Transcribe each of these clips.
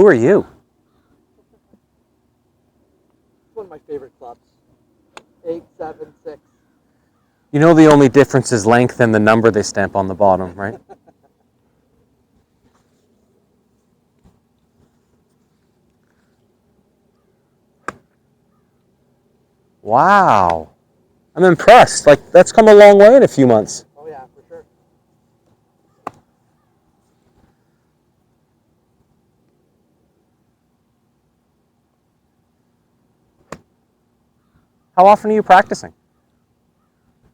Who are you? It's one of my favorite clubs. 876. You know the only difference is length and the number they stamp on the bottom, right? Wow. I'm impressed. Like, that's come a long way in a few months. Oh yeah, for sure. How often are you practicing?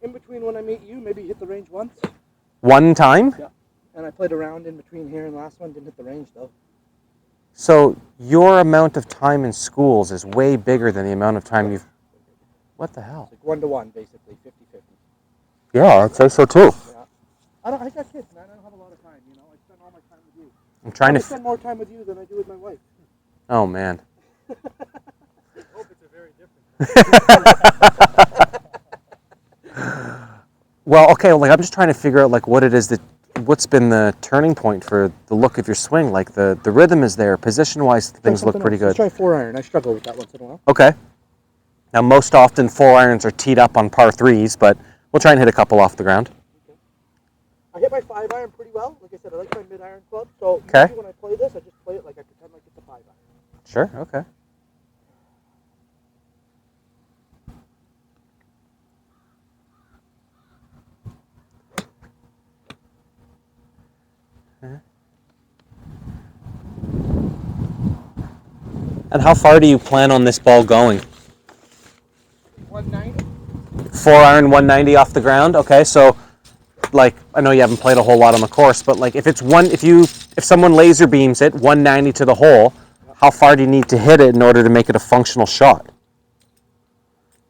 In between when I meet you, maybe hit the range once. One time? Yeah. And I played around in between here and last one, didn't hit the range though. So your amount of time in schools is way bigger than the amount of time you've... What the hell? It's like 1-to-1, basically, 50-50. Yeah, I'd say so too. Yeah. I got kids, man. I don't have a lot of time, you know. I spend all my time with you. I'm trying to... spend more time with you than I do with my wife. Oh, man. I hope it's a very different. Well, okay, like I'm just trying to figure out like what it is that... What's been the turning point for the look of your swing? Like the rhythm is there. Position-wise, things look pretty good. Let's try 4-iron. I struggle with that once in a while. Okay. Now, most often 4-irons are teed up on par 3s, but we'll try and hit a couple off the ground. Okay. I hit my 5-iron pretty well. Like I said, I like my mid-iron club. So okay. Usually when I play this, I just play it like I pretend like it's a 5-iron. Sure, okay. And how far do you plan on this ball going? 190. 4-iron, 190 off the ground. Okay, so like I know you haven't played a whole lot on the course, but like if someone laser beams it 190 to the hole, how far do you need to hit it in order to make it a functional shot?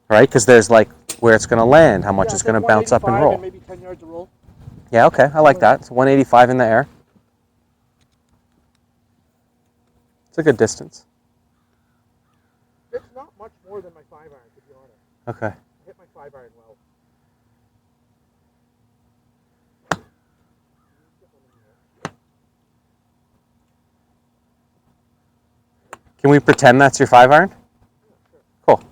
Right, because there's like where it's going to land, how much it's going to bounce up and roll. And maybe 10 yards to roll. Yeah, okay, I like that. It's 185 in the air. It's a good distance. It's not much more than my 5-iron, to be honest. Okay. I hit my 5-iron well. Can we pretend that's your 5-iron? Yeah, sure. Cool.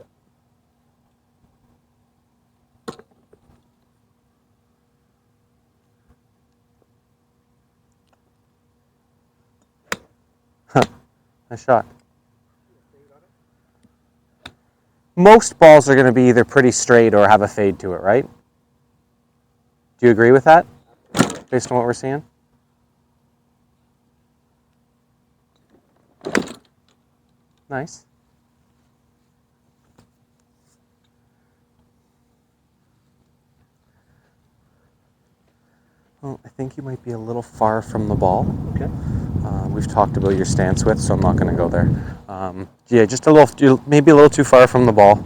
Huh. Nice shot. Most balls are going to be either pretty straight or have a fade to it, right? Do you agree with that, based on what we're seeing? Nice. Well, I think you might be a little far from the ball. Okay. We've talked about your stance width, so I'm not going to go there. Yeah, just a little, maybe a little too far from the ball.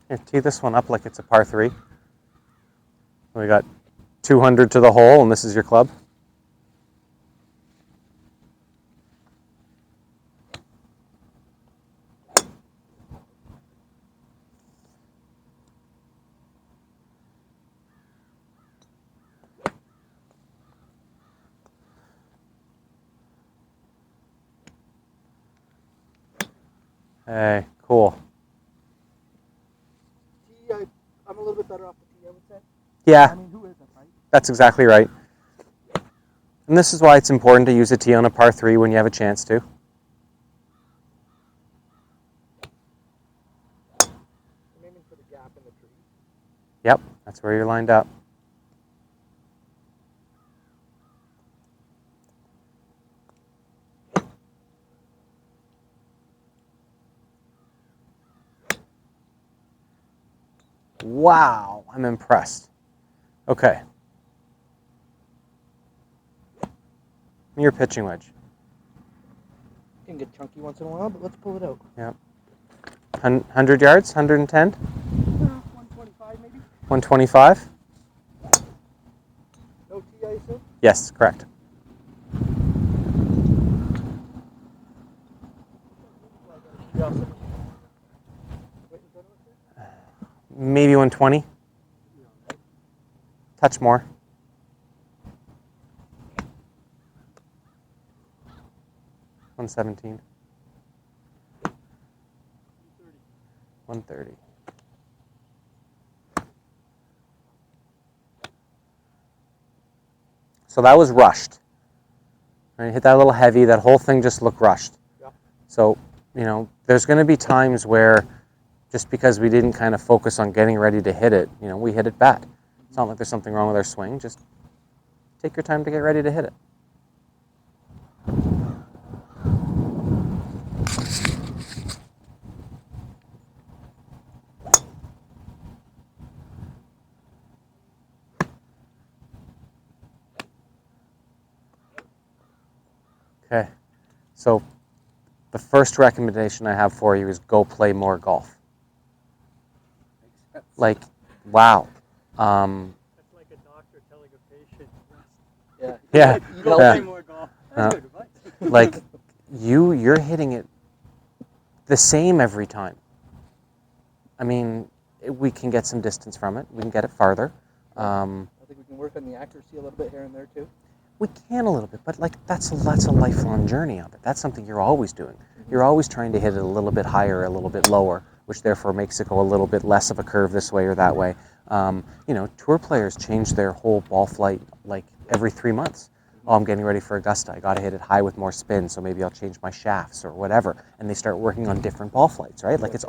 Here, tee this one up like it's a par 3. We got 200 to the hole, and this is your club. Hey, cool. I'm a little bit better off the tee, I would say. Yeah. I mean, who isn't, right? That's exactly right. And this is why it's important to use a tee on a par 3 when you have a chance to. I'm aiming for the gap in the tree. Yep, that's where you're lined up. Wow, I'm impressed. Okay. Your pitching wedge. Can get chunky once in a while, but let's pull it out. Yep. 100 yards? 110? 125 maybe? 125? No tee, I assume? Yes, correct. maybe 120. Touch more. $117. 130. So that was rushed. Right, hit that a little heavy. That whole thing just looked rushed. Yeah. So, there's going to be times where just because we didn't kind of focus on getting ready to hit it, we hit it bad. It's not like there's something wrong with our swing. Just take your time to get ready to hit it. Okay, so the first recommendation I have for you is go play more golf. Like, wow. That's like a doctor telling a patient, rest. Yeah. You don't Yeah. play more golf. That's good advice. Like, you're hitting it the same every time. I mean, we can get some distance from it. We can get it farther. I think we can work on the accuracy a little bit here and there too. We can a little bit, but like that's a lifelong journey of it. That's something you're always doing. You're always trying to hit it a little bit higher, a little bit lower, which therefore makes it go a little bit less of a curve this way or that way. Tour players change their whole ball flight like every 3 months. Oh, I'm getting ready for Augusta. I got to hit it high with more spin, so maybe I'll change my shafts or whatever. And they start working on different ball flights, right? Like it's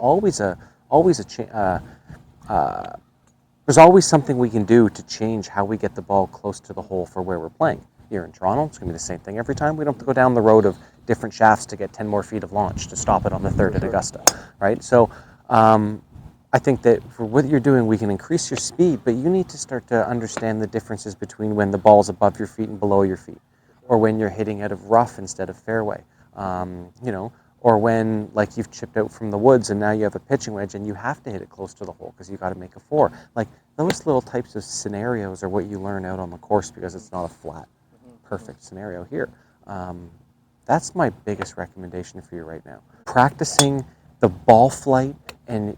there's always something we can do to change how we get the ball close to the hole for where we're playing. Here in Toronto, it's going to be the same thing every time. We don't have to go down the road of different shafts to get 10 more feet of launch to stop it on the third at Augusta, right? So I think that for what you're doing, we can increase your speed, but you need to start to understand the differences between when the ball's above your feet and below your feet, or when you're hitting out of rough instead of fairway, or when like you've chipped out from the woods and now you have a pitching wedge and you have to hit it close to the hole because you got to make a 4. Like those little types of scenarios are what you learn out on the course because it's not a flat, perfect scenario here. That's my biggest recommendation for you right now. Practicing the ball flight and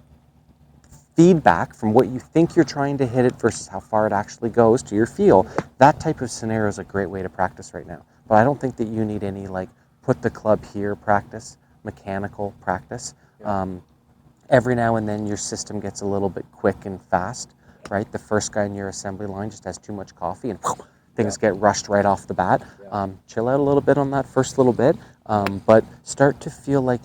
feedback from what you think you're trying to hit it versus how far it actually goes to your feel. That type of scenario is a great way to practice right now. But I don't think that you need any like put the club here practice, mechanical practice. Every now and then your system gets a little bit quick and fast, right? The first guy in your assembly line just has too much coffee and things get rushed right off the bat. Chill out a little bit on that first little bit, but start to feel like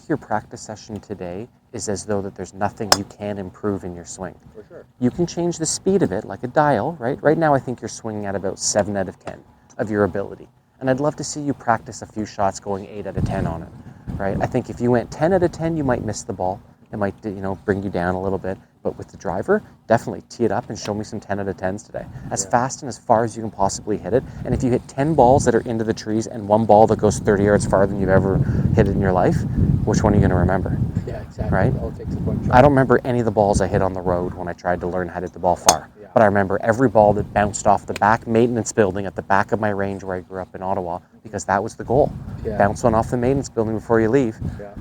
your practice session today is as though that there's nothing you can improve in your swing. For sure. You can change the speed of it like a dial, right? Right now I think you're swinging at about 7 out of 10 of your ability. And I'd love to see you practice a few shots going 8 out of 10 on it, right? I think if you went 10 out of 10, you might miss the ball. It might, bring you down a little bit. But with the driver, definitely tee it up and show me some 10 out of 10s today. As fast and as far as you can possibly hit it. And if you hit 10 balls that are into the trees and 1 ball that goes 30 yards farther than you've ever hit it in your life, which one are you going to remember? Yeah, exactly. Right? All it takes is one shot. I don't remember any of the balls I hit on the road when I tried to learn how to hit the ball far. Yeah. But I remember every ball that bounced off the back maintenance building at the back of my range where I grew up in Ottawa, because that was the goal. Yeah. Bounce one off the maintenance building before you leave.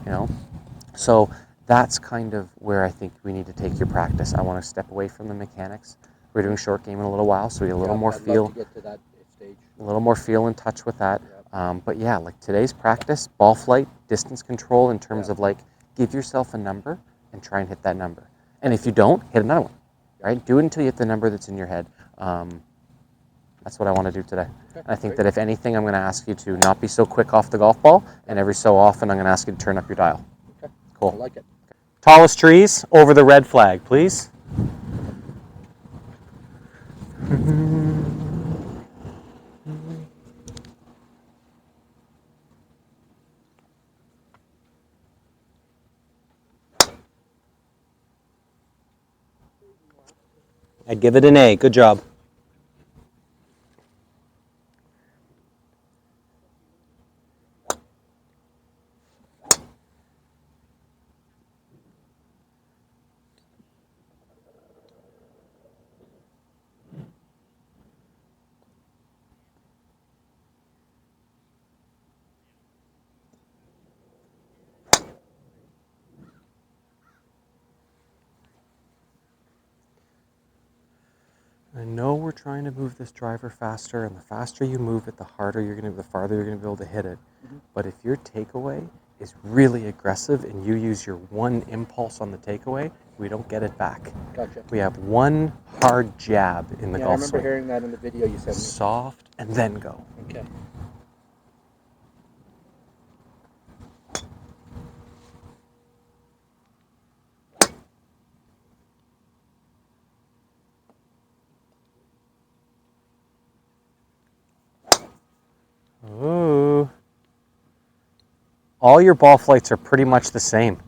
Yeah. So that's kind of where I think we need to take your practice. I want to step away from the mechanics. We're doing short game in a little while, so we get a little more I'd feel. love to get to that stage. A little more feel and touch with that. But yeah, like today's practice, ball flight, distance control in terms of like, give yourself a number and try and hit that number. And if you don't, hit another one, right? Do it until you hit the number that's in your head. That's what I want to do today. And I think that if anything, I'm going to ask you to not be so quick off the golf ball, and every so often I'm going to ask you to turn up your dial. Okay. Cool. I like it. Tallest trees over the red flag, please. I'd give it an A. Good job. I know we're trying to move this driver faster, and the faster you move it, the farther you're going to be able to hit it. Mm-hmm. But if your takeaway is really aggressive and you use your one impulse on the takeaway, we don't get it back. Gotcha. We have one hard jab in the Yeah, I golf remember swing. hearing that in the video you sent me. Soft and then go. Okay. Ooh. All your ball flights are pretty much the same,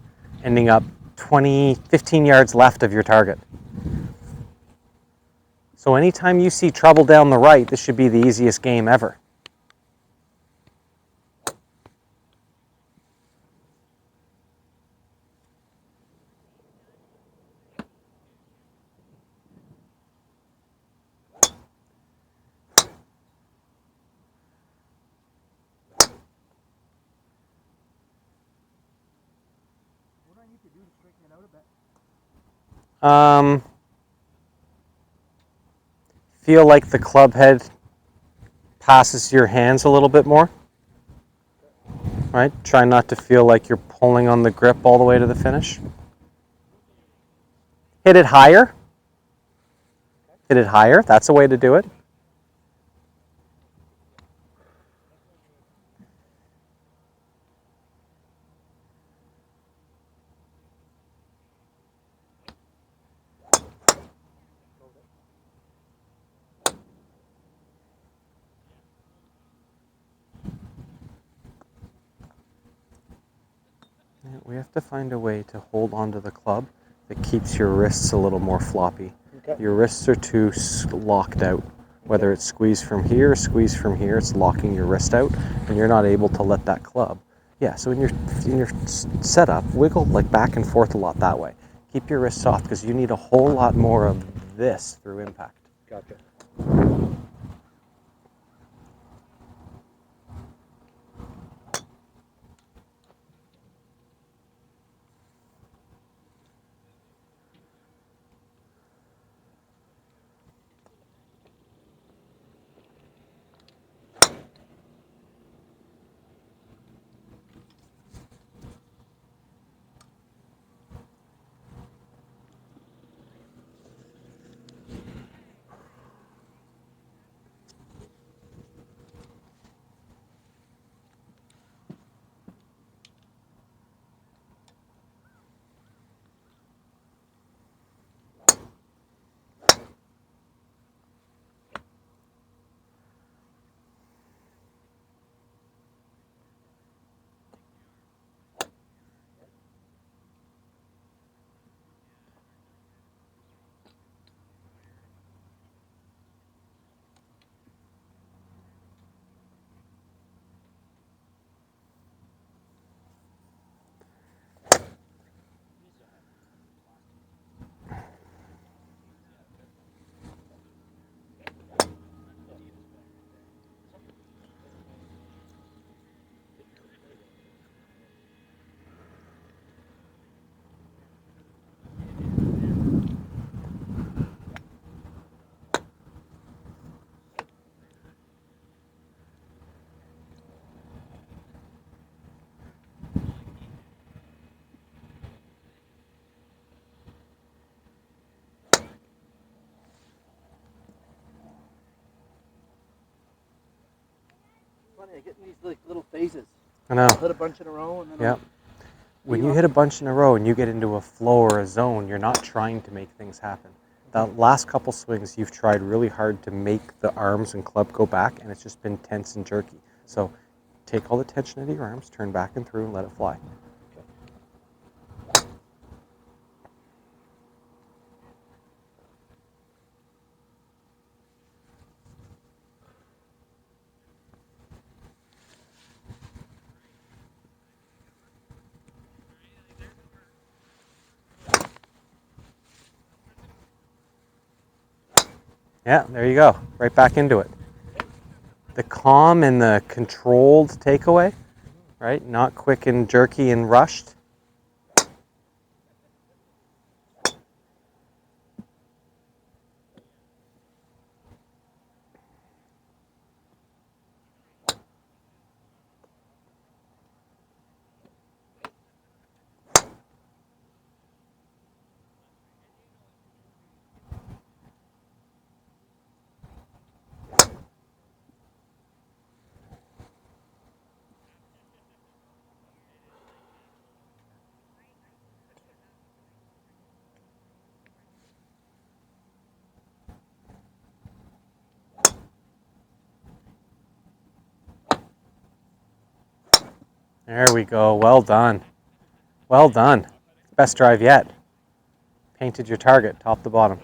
ending up 15 yards left of your target. So anytime you see trouble down the right, this should be the easiest game ever. What do I need to do to straighten it out a bit? Feel like the club head passes your hands a little bit more. Right? Try not to feel like you're pulling on the grip all the way to the finish. Hit it higher. Hit it higher. That's a way to do it. We have to find a way to hold onto the club that keeps your wrists a little more floppy. Okay. Your wrists are too locked out. Whether it's squeeze from here or squeeze from here, it's locking your wrist out, and you're not able to let that club. Yeah, so in your setup, wiggle like back and forth a lot that way. Keep your wrist soft because you need a whole lot more of this through impact. Gotcha. Funny, I get in these like little phases. I know. I'll hit a bunch in a row and then Yep. When you hit a bunch in a row and you get into a flow or a zone, you're not trying to make things happen. The last couple swings, you've tried really hard to make the arms and club go back, and it's just been tense and jerky. So take all the tension out of your arms, turn back and through, and let it fly. Yeah, there you go. Right back into it. The calm and the controlled takeaway, right? Not quick and jerky and rushed. There we go. Well done. Well done. Best drive yet. Painted your target, top to bottom.